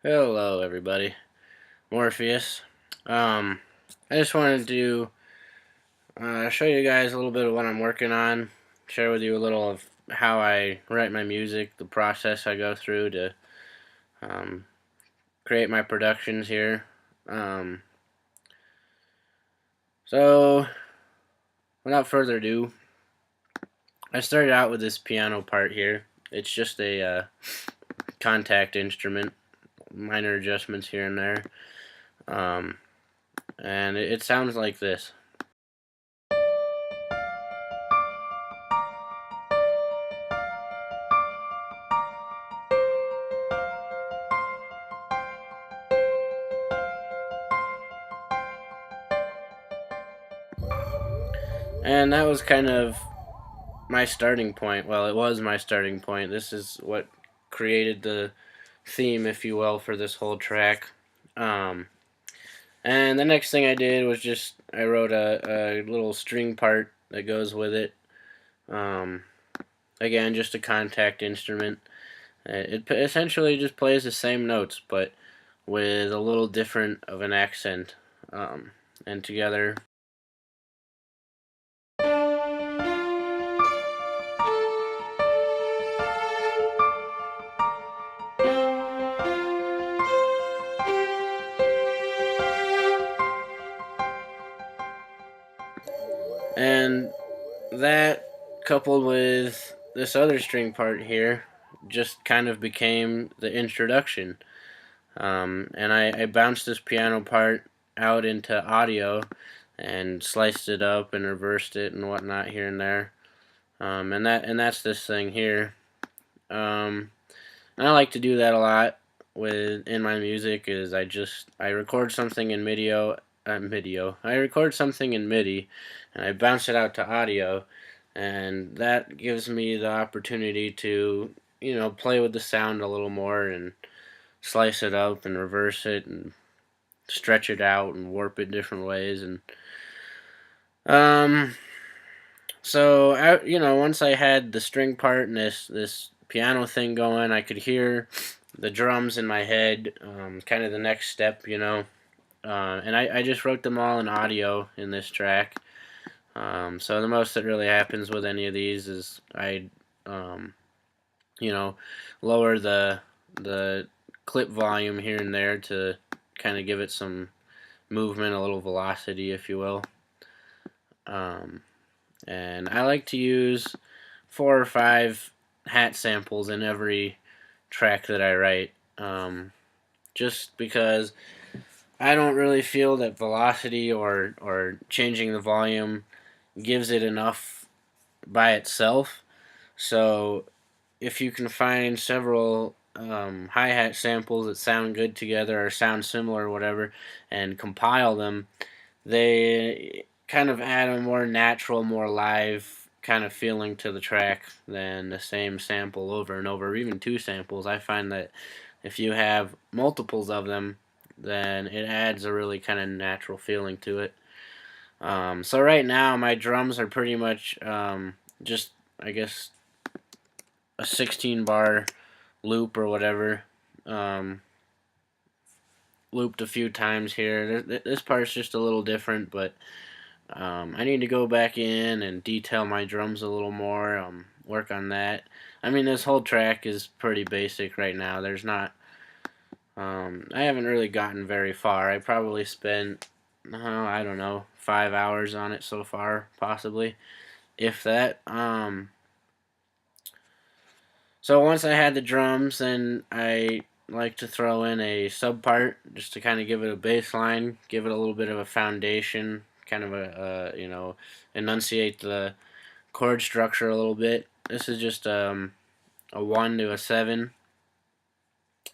Hello, everybody. MorpheuS. Um, I just wanted to show you guys a little bit of what I'm working on. Share with you a little of how I write my music, the process I go through to um, create my productions here. Um, so, without further ado, I started out with this piano part here. It's just a contact instrument, minor adjustments here and there, um, and it sounds like this. And that was kind of my starting point. Well, it was my starting point. This is what created the theme, if you will, for this whole track. Um, and the next thing I did was just I wrote a little string part that goes with it. Um, Again, just a contact instrument. It essentially just plays the same notes, but with a little different of an accent. And together. And that, coupled with this other string part here, just kind of became the introduction. And I bounced this piano part out into audio and sliced it up and reversed it and whatnot here and there. And that's this thing here. And I like to do that a lot with in my music. Is I record something in I record something in MIDI, and I bounce it out to audio, and that gives me the opportunity to play with the sound a little more and slice it up and reverse it and stretch it out and warp it different ways. And um so once I had the string part and this piano thing going, I could hear the drums in my head, kind of the next step, and I just wrote them all in audio in this track. So the most that really happens with any of these is I um, you know lower the clip volume here and there to kind of give it some movement, a little velocity, if you will. Um, and I like to use 4 or 5 hat samples in every track that I write, just because I don't really feel that velocity or changing the volume gives it enough by itself. So if you can find several hi-hat samples that sound good together or sound similar or whatever and compile them, they kind of add a more natural, more live kind of feeling to the track than the same sample over and over, or even 2 samples. I find that if you have multiples of them, then it adds a really kind of natural feeling to it. So right now, my drums are pretty much just, I guess, a 16 bar loop or whatever. Um, Looped a few times here. This part's just a little different, but I need to go back in and detail my drums a little more, work on that. I mean, this whole track is pretty basic right now. There's not, I haven't really gotten very far. I probably spent, I don't know, 5 hours on it so far, possibly, if that. So once I had the drums, then I like to throw in a sub part just to kind of give it a bass line, give it a little bit of a foundation, kind of enunciate the chord structure a little bit. This is just a 1 to a 7.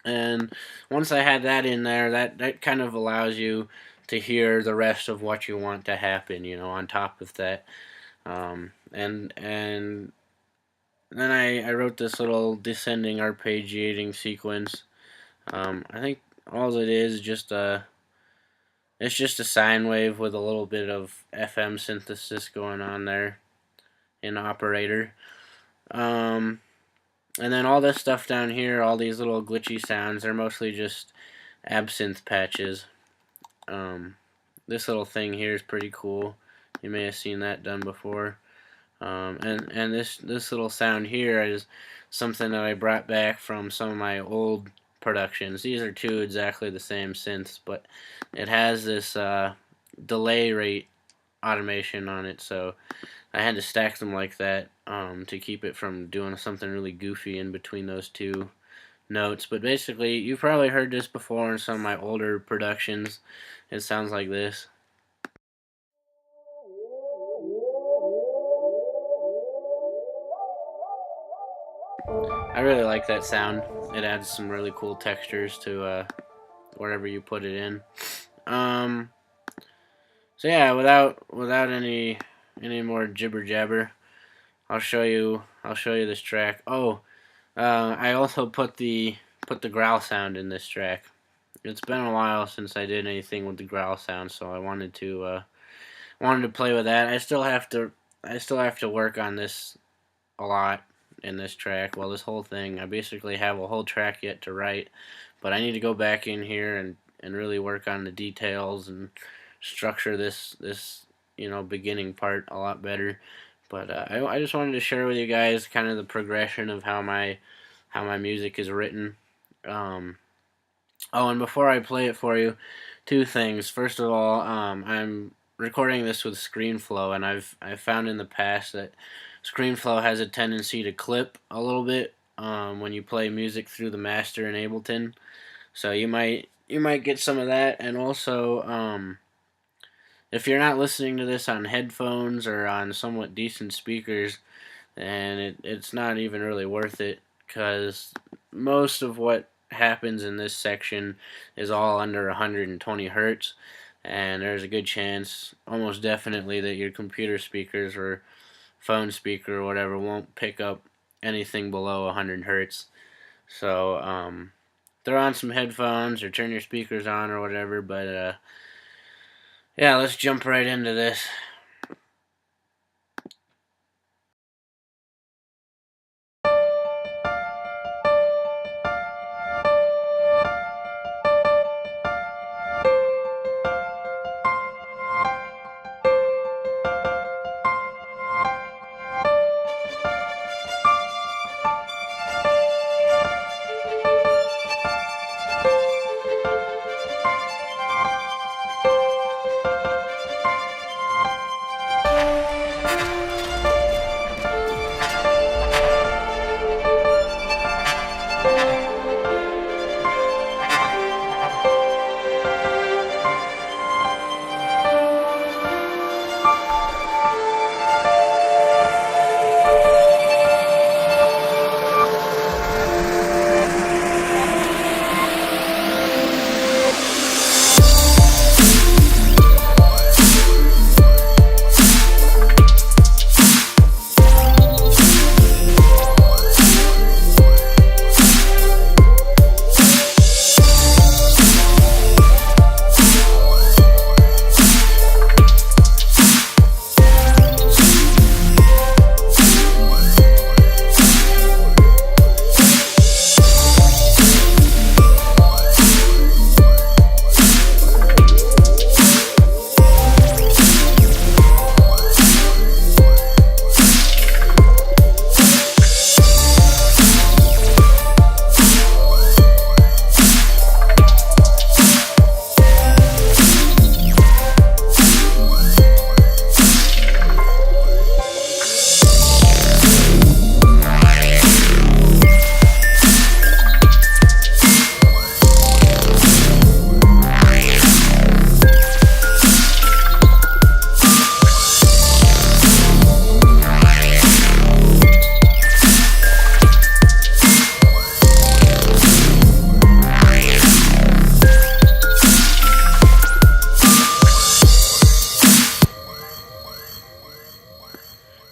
And once I had that in there, that kind of allows you to hear the rest of what you want to happen, on top of that. And then I wrote this little descending arpeggiating sequence. I think all it is it's just a sine wave with a little bit of FM synthesis going on there in operator. Um, And then all this stuff down here, all these little glitchy sounds, they're mostly just absinthe patches. This little thing here is pretty cool. You may have seen that done before. And this little sound here is something that I brought back from some of my old productions. These are two exactly the same synths, but it has this delay rate automation on it, so I had to stack them like that to keep it from doing something really goofy in between those two notes. But basically, you've probably heard this before in some of my older productions. It sounds like this. I really like that sound. It adds some really cool textures to wherever you put it in. Um, so yeah, without any more jibber jabber, I'll show you this track. Oh, I also put the growl sound in this track. It's been a while since I did anything with the growl sound, so I wanted to play with that. I still have to work on this a lot in this track. Well, this whole thing, I basically have a whole track yet to write, but I need to go back in here and really work on the details and structure this beginning part a lot better. But I just wanted to share with you guys kind of the progression of how my music is written. Um, oh, and before I play it for you, two things. First of all, I'm recording this with ScreenFlow, and I've found in the past that ScreenFlow has a tendency to clip a little bit when you play music through the master in Ableton. So you might get some of that, and also if you're not listening to this on headphones or on somewhat decent speakers, and it's not even really worth it, because most of what happens in this section is all under 120 hertz, and there's a good chance, almost definitely, that your computer speakers or phone speaker or whatever won't pick up anything below 100 hertz. So throw on some headphones or turn your speakers on or whatever. But yeah, let's jump right into this.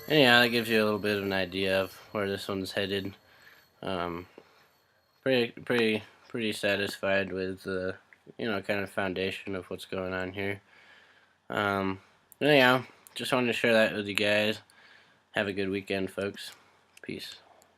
Anyhow, that gives you a little bit of an idea of where this one's headed. Um, pretty satisfied with the kind of foundation of what's going on here. Anyhow, just wanted to share that with you guys. Have a good weekend, folks. Peace.